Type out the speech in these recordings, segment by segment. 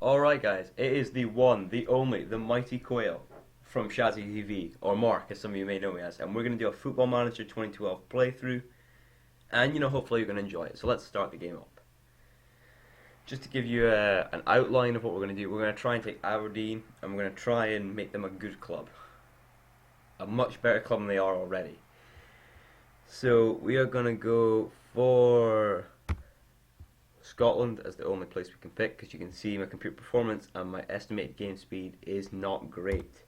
Alright guys, it is the one, the only, the Mighty Quail from shazzytv, or Mark as some of you may know me as, and we're going to do a Football Manager 2012 playthrough, and hopefully you're going to enjoy it. So let's start the game up. Just to give you an outline of what we're going to do, we're going to try and take Aberdeen, and we're going to try and make them a good club. A much better club than they are already. So we are going to go for Scotland as the only place we can pick, because you can see my computer performance and my estimated game speed is not great.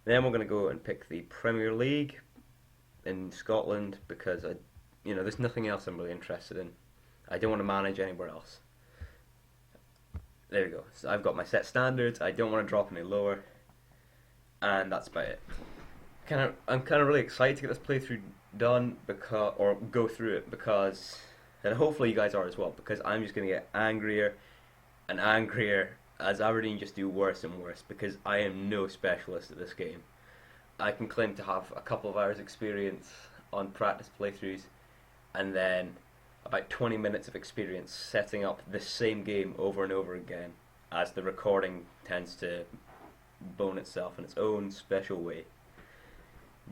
Then we're going to go and pick the Premier League in Scotland, because there's nothing else I'm really interested in. I don't want to manage anywhere else. There we go. So I've got my set standards. I don't want to drop any lower, and that's about it. I'm kind of really excited to get this playthrough done, or go through it, because, and hopefully you guys are as well, because I'm just going to get angrier and angrier as Aberdeen just do worse and worse, because I am no specialist at this game. I can claim to have a couple of hours experience on practice playthroughs, and then about 20 minutes of experience setting up the same game over and over again, as the recording tends to bone itself in its own special way,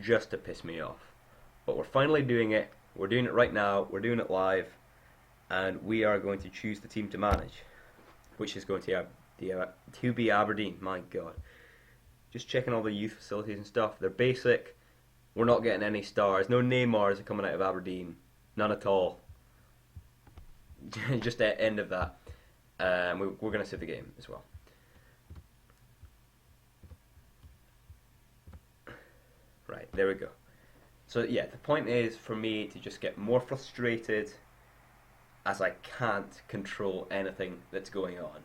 just to piss me off. But we're finally doing it. We're doing it right now. We're doing it live, and we are going to choose the team to manage, which is going to be Aberdeen. My God, just checking all the youth facilities and stuff. They're basic. We're not getting any stars. No Neymars are coming out of Aberdeen. None at all. Just the end of that. We're going to save the game as well. Right, there we go. So yeah, the point is for me to just get more frustrated as I can't control anything that's going on.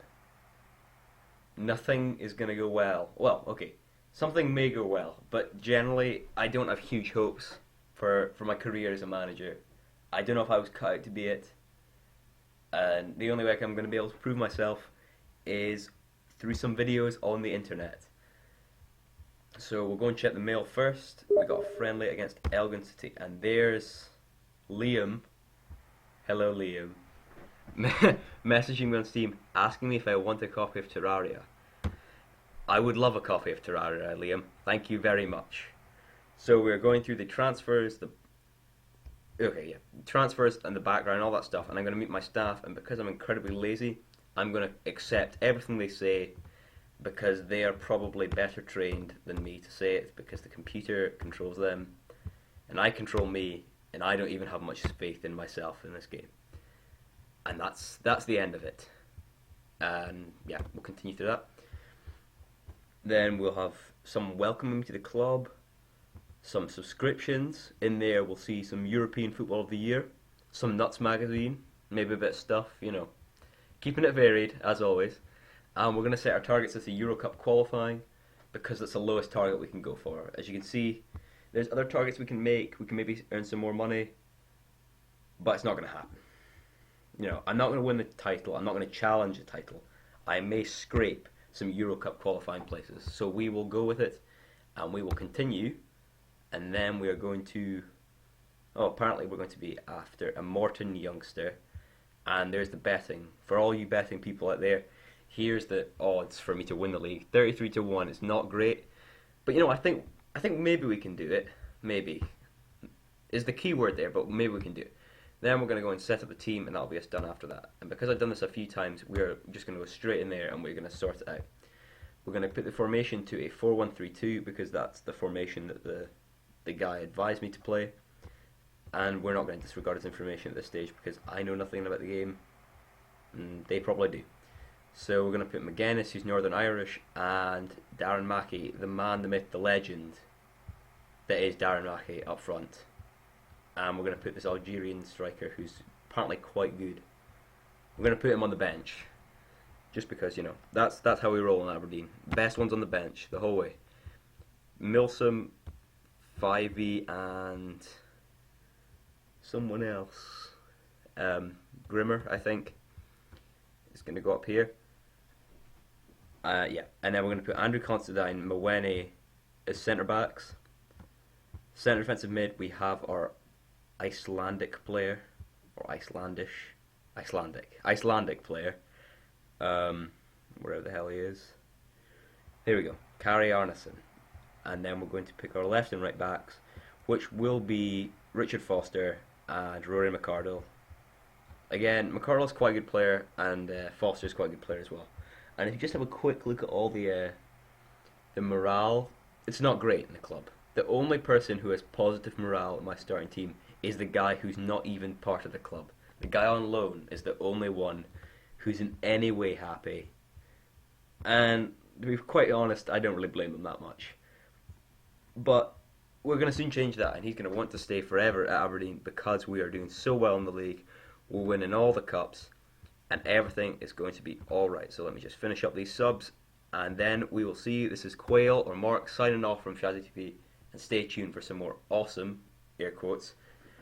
Nothing is going to go well. Well, okay, something may go well, but generally I don't have huge hopes for my career as a manager. I don't know if I was cut out to be it, and the only way I'm going to be able to prove myself is through some videos on the internet. So we'll go and check the mail first. We got a friendly against Elgin City, and there's Liam. Hello, Liam. Messaging me on Steam asking me if I want a copy of Terraria. I would love a copy of Terraria, Liam. Thank you very much. So we're going through the transfers, transfers and the background, all that stuff, and I'm going to meet my staff, and because I'm incredibly lazy, I'm going to accept everything they say, because they are probably better trained than me to say it, because the computer controls them, and I control me, and I don't even have much faith in myself in this game. And that's the end of it. And yeah, we'll continue through that. Then we'll have some welcoming me to the club, some subscriptions. In there we'll see some European Football of the Year, some Nuts magazine, maybe a bit of stuff, keeping it varied as always. And we're going to set our targets as the Euro Cup qualifying, because that's the lowest target we can go for. As you can see, there's other targets we can make. We can maybe earn some more money, but it's not going to happen. I'm not going to win the title. I'm not going to challenge the title. I may scrape some Euro Cup qualifying places. So we will go with it, and we will continue. And then we are going to... apparently we're going to be after a Morton youngster. And there's the betting. For all you betting people out there, here's the odds for me to win the league. 33 to 1. It's not great, but I think maybe we can do it. Maybe is the key word there, but maybe we can do it. Then we're going to go and set up the team, and that'll be us done after that. And because I've done this a few times, we're just going to go straight in there, and we're going to sort it out. We're going to put the formation to a 4-1-3-2, because that's the formation that the guy advised me to play. And we're not going to disregard his information at this stage, because I know nothing about the game, and they probably do. So we're going to put McGuinness, who's Northern Irish, and Darren Mackey, the man, the myth, the legend that is Darren Mackey, up front. And we're going to put this Algerian striker, who's apparently quite good. We're going to put him on the bench, just because, that's how we roll in Aberdeen. Best ones on the bench the whole way. Milsom, 5e, and someone else. Grimmer, I think, is going to go up here. And then we're going to put Andrew Considine, Mawene as centre backs. Centre defensive mid, we have our Icelandic player, or Icelandic player, wherever the hell he is. Here we go, Kari Arnason. And then we're going to pick our left and right backs, which will be Richard Foster and Rory McArdle. Again, McArdle's quite a good player, and Foster's quite a good player as well. And if you just have a quick look at all the morale, it's not great in the club. The only person who has positive morale in my starting team is the guy who's not even part of the club. The guy on loan is the only one who's in any way happy. And to be quite honest, I don't really blame him that much. But we're going to soon change that, and he's going to want to stay forever at Aberdeen because we are doing so well in the league. We're winning all the cups, and everything is going to be alright. So let me just finish up these subs, and then we will see. This is Quail or Mark signing off from shazzytv, and stay tuned for some more awesome, air quotes,